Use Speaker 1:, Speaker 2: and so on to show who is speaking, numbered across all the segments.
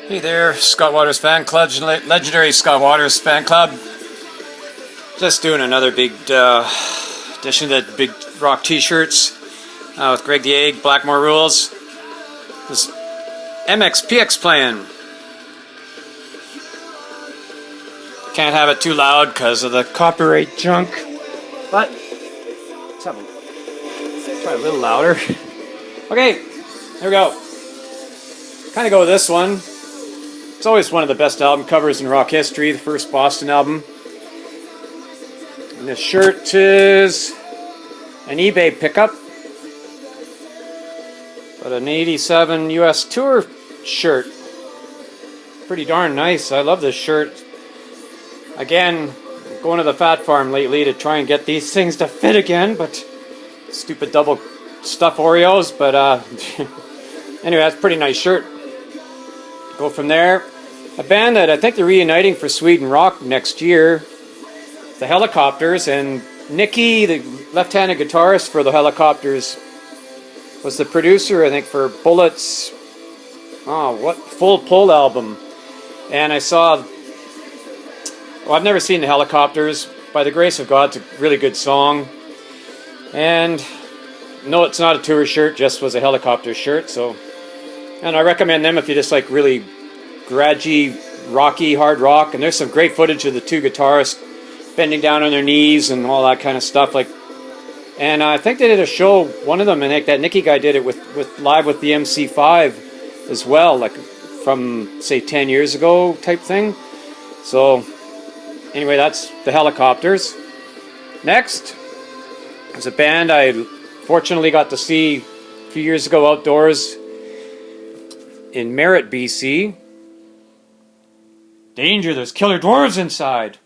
Speaker 1: Hey there, Scott Waters fan club, legendary Scott Waters fan club. Just doing another big edition of the Big Rock T-shirts with Greg the Egg, Blackmore Rules. This MXPX playing. Can't have it too loud because of the copyright junk, but let's have try a little louder. Okay, here we go. Kind of go with this one. It's always one of the best album covers in rock history, the first Boston album. And this shirt is an eBay pickup, but an 87 US Tour shirt. Pretty darn nice. I love this shirt. Again, going to the Fat Farm lately to try and get these things to fit again, but stupid double stuff Oreos, but anyway, that's a pretty nice shirt. Go from there. A band that I think they're reuniting for Sweden Rock next year, the Helicopters, and Nicky, the left-handed guitarist for the Helicopters, was the producer, I think, for Bullet's Full Pull album. And I saw, well, I've never seen the Helicopters. By the Grace of God, it's a really good song. And no, it's not a tour shirt, just was a Helicopter shirt. So, and I recommend them if you just like really grungy, rocky, hard rock. And there's some great footage of the two guitarists bending down on their knees and all that kind of stuff. And I think they did a show, one of them, and that Nicky guy did it with live with the MC5 as well, like from say 10 years ago type thing. So anyway, that's the Helicopters. Next is a band I fortunately got to see a few years ago outdoors in Merritt, BC. Danger, there's killer dwarves inside.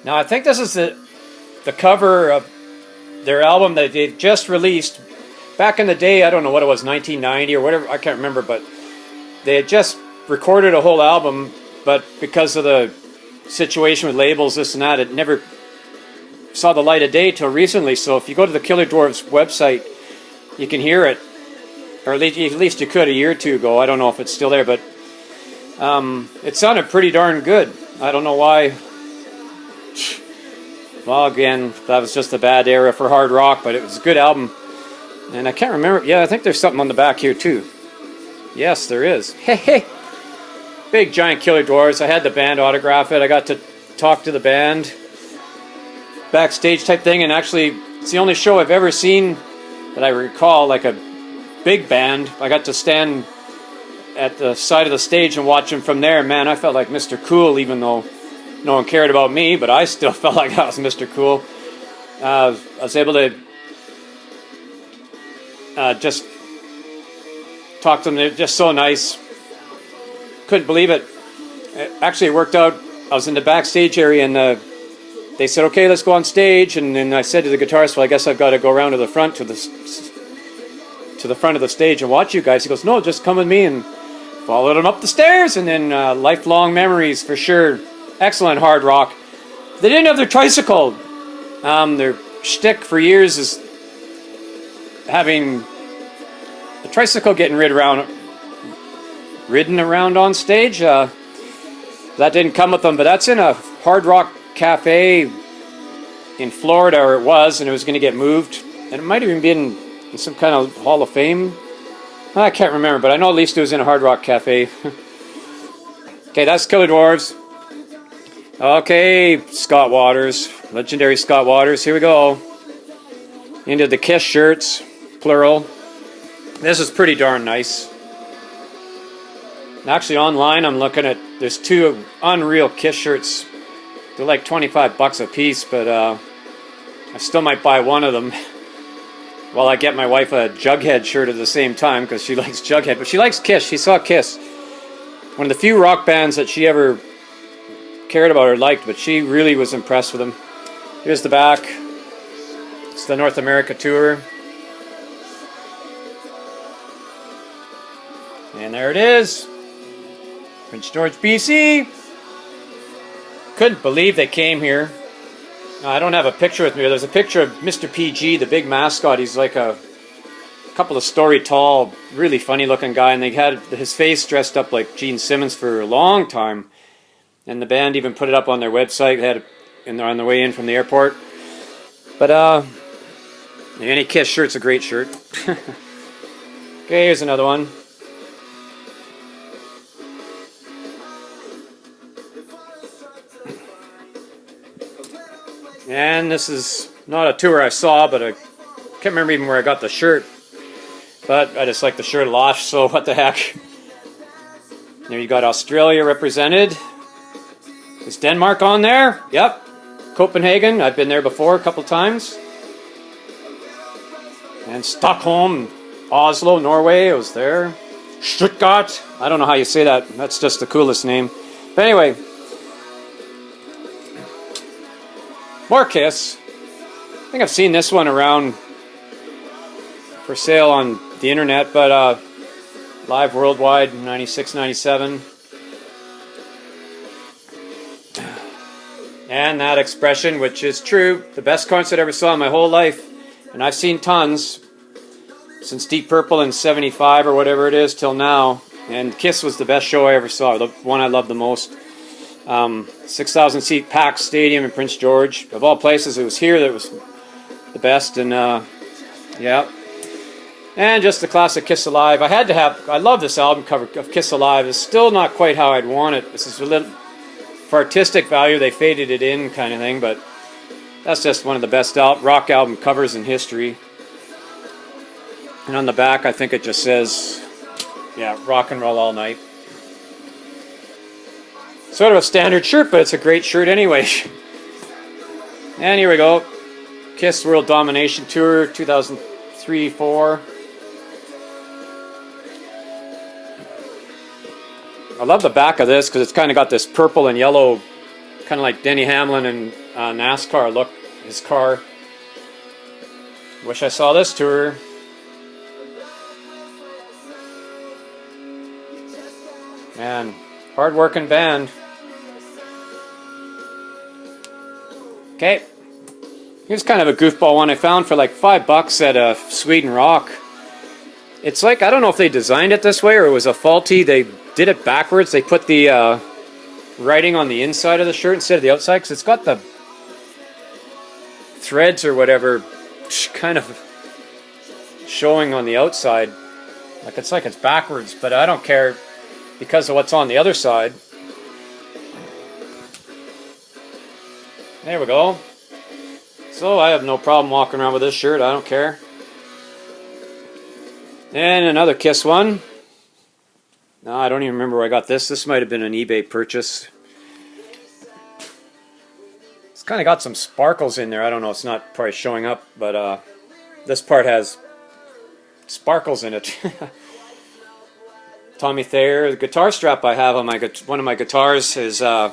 Speaker 1: Now I think this is the cover of their album that they just released back in the day. I don't know what it was, 1990 or whatever, I can't remember, but they had just recorded a whole album, but because of the situation with labels, this and that, it never saw the light of day till recently. So if you go to the Killer Dwarfs website, you can hear it, or at least you could a year or two ago. I don't know if it's still there, but it sounded pretty darn good. I don't know why. Well, again, that was just a bad era for hard rock, but it was a good album. And I can't remember. Yeah, I think there's something on the back here too. Yes, there is. Hey, hey. Big giant Killer Dwarfs. I had the band autograph it. I got to talk to the band backstage type thing, and actually it's the only show I've ever seen that I recall, like a big band. I got to stand at the side of the stage and watch them from there. Man, I felt like Mr. Cool, even though no one cared about me, but I still felt like I was Mr. Cool. I was able to just talk to them. They're just so nice. Couldn't believe it. Actually, it worked out. I was in the backstage area, and they said, okay, let's go on stage. And then I said to the guitarist, well, I guess I've got to go around to the front, to the front of the stage and watch you guys. He goes, no, just come with me, and followed him up the stairs. And then lifelong memories for sure. Excellent hard rock. They didn't have their tricycle. Their shtick for years is having a tricycle getting ridden around on stage. That didn't come with them, but that's in a hard rock cafe in Florida, or it was, and it was going to get moved. And it might have even been in some kind of Hall of Fame. I can't remember, but I know at least it was in a hard rock cafe. Okay, that's Killer Dwarfs. Okay, Scott Waters, legendary Scott Waters. Here we go. Into the Kiss shirts, plural. This is pretty darn nice. Actually, online I'm looking at, there's two unreal Kiss shirts. They're like $25 a piece, but I still might buy one of them while I get my wife a Jughead shirt at the same time, because she likes Jughead, but she likes Kiss. She saw Kiss. One of the few rock bands that she ever cared about or liked, but she really was impressed with them. Here's the back. It's the North America tour. And there it is. Prince George, BC. Couldn't believe they came here. I don't have a picture with me. There's a picture of Mr. PG, the big mascot. He's like a couple of story tall, really funny looking guy, and they had his face dressed up like Gene Simmons for a long time. And the band even put it up on their website. They had it on the way in from the airport. But any Kiss shirt's a great shirt. Okay, here's another one. And this is not a tour I saw, but I can't remember even where I got the shirt. But I just like the shirt a lot, so what the heck. There you got Australia represented. Is Denmark on there? Yep. Copenhagen, I've been there before a couple times. And Stockholm, Oslo, Norway, I was there. Stuttgart, I don't know how you say that. That's just the coolest name. But anyway, more Kiss. I think I've seen this one around for sale on the internet, but live worldwide, 96, 97. And that expression, which is true, the best concert I ever saw in my whole life, and I've seen tons, since Deep Purple in 75 or whatever it is till now, and Kiss was the best show I ever saw, the one I loved the most. 6,000 seat packed stadium in Prince George. Of all places, it was here that was the best, and yeah. And just the classic Kiss Alive. I love this album cover of Kiss Alive. It's still not quite how I'd want it. This is a little, for artistic value, they faded it in kind of thing, but that's just one of the best rock album covers in history. And on the back, I think it just says, yeah, rock and roll all night. Sort of a standard shirt, but it's a great shirt anyway. And here we go. Kiss World Domination Tour 2003-04. I love the back of this because it's kind of got this purple and yellow, kind of like Denny Hamlin and NASCAR look, his car. Wish I saw this tour. Man, hard-working band. Okay, here's kind of a goofball one I found for like $5 at Sweden Rock. It's like, I don't know if they designed it this way or it was a faulty, they did it backwards. They put the writing on the inside of the shirt instead of the outside, because it's got the threads or whatever kind of showing on the outside. It's like it's backwards, but I don't care because of what's on the other side. There we go. So I have no problem walking around with this shirt. I don't care. And another Kiss one. No, I don't even remember where I got this. This might have been an eBay purchase. It's kind of got some sparkles in there. I don't know. It's not probably showing up, but this part has sparkles in it. Tommy Thayer. The guitar strap I have on one of my guitars is my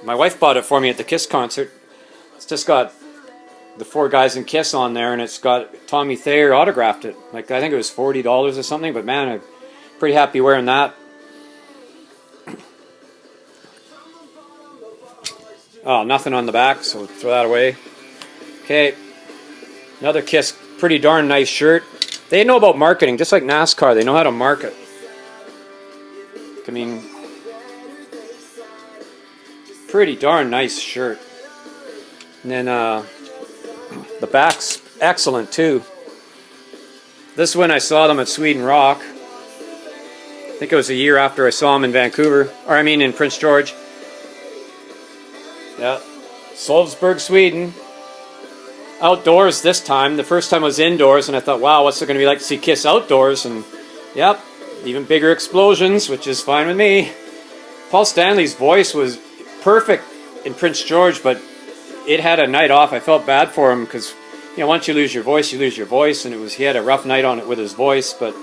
Speaker 1: wife bought it for me at the Kiss concert. It's just got the 4 guys in Kiss on there, and it's got Tommy Thayer autographed it. Like, I think it was $40 or something, but man, I'm pretty happy wearing that. Oh, nothing on the back, so throw that away. Okay, another Kiss, pretty darn nice shirt. They know about marketing, just like NASCAR. They know how to market. I mean, pretty darn nice shirt. And then the back's excellent too. This one I saw them at Sweden Rock. I think it was a year after I saw them in Vancouver, or I mean in Prince George. Yeah, Salzburg, Sweden. Outdoors this time. The first time I was indoors, and I thought, wow, what's it going to be like to see Kiss outdoors? And yep, even bigger explosions, which is fine with me. Paul Stanley's voice was perfect in Prince George, but it had a night off. I felt bad for him because, you know, once you lose your voice, you lose your voice, and he had a rough night on it with his voice, but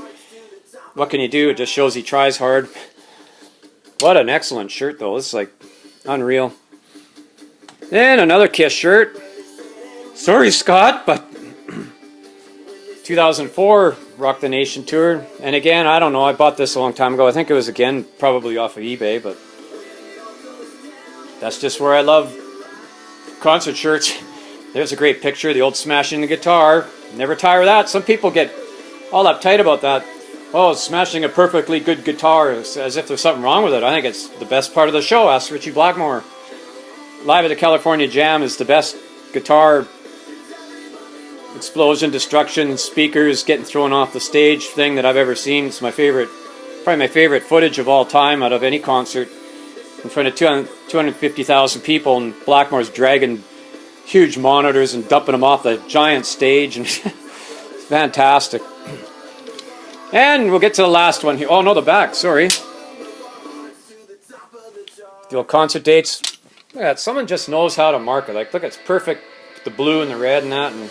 Speaker 1: what can you do? It just shows he tries hard. What an excellent shirt, though. It's like unreal. Then another Kiss shirt. Sorry, Scott, but 2004 Rock the Nation tour. And again, I don't know. I bought this a long time ago. I think it was, again, probably off of eBay, but that's just where I love concert shirts. There's a great picture of the old smashing the guitar. Never tire of that. Some people get all uptight about that. Oh, smashing a perfectly good guitar, as if there's something wrong with it. I think it's the best part of the show. Ask Richie Blackmore. Live at the California Jam is the best guitar explosion, destruction, speakers getting thrown off the stage thing that I've ever seen. It's my favorite, probably my favorite footage of all time out of any concert. In front of 250,000 people, and Blackmore's dragging huge monitors and dumping them off the giant stage, and it's fantastic. And we'll get to the last one here. Oh no, the back, sorry. The old concert dates. Look at that, someone just knows how to market. Like, look, it's perfect, the blue and the red and that, and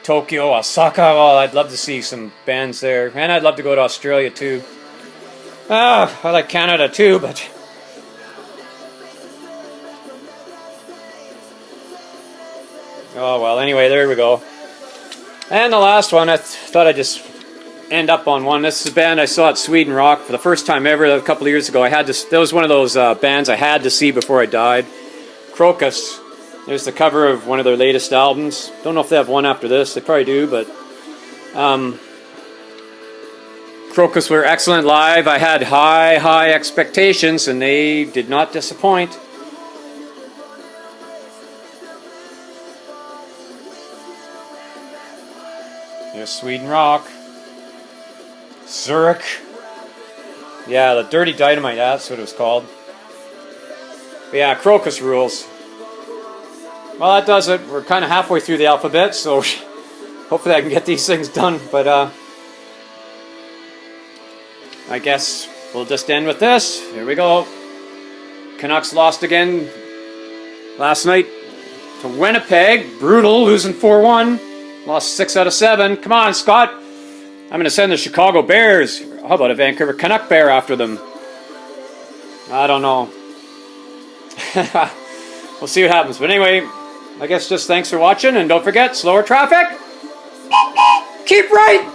Speaker 1: Tokyo, Osaka. Oh, I'd love to see some bands there, and I'd love to go to Australia too. I like Canada too, but oh well. Anyway, there we go. And the last one, I thought I'd just end up on one. This is a band I saw at Sweden Rock for the first time ever a couple of years ago. That was one of those bands I had to see before I died. Crocus. There's the cover of one of their latest albums. Don't know if they have one after this. They probably do, but Crocus were excellent live. I had high expectations, and they did not disappoint. There's Sweden Rock. Zurich. Yeah, the Dirty Dynamite, that's what it was called. But yeah, Crocus rules. Well, that does it. We're kind of halfway through the alphabet, so hopefully I can get these things done. But I guess we'll just end with this. Here we go. Canucks lost again last night to Winnipeg. Brutal, losing 4-1. Lost 6 out of 7. Come on, Scott. I'm going to send the Chicago Bears. How about a Vancouver Canuck Bear after them? I don't know. We'll see what happens. But anyway, I guess just thanks for watching. And don't forget, slower traffic. Keep right.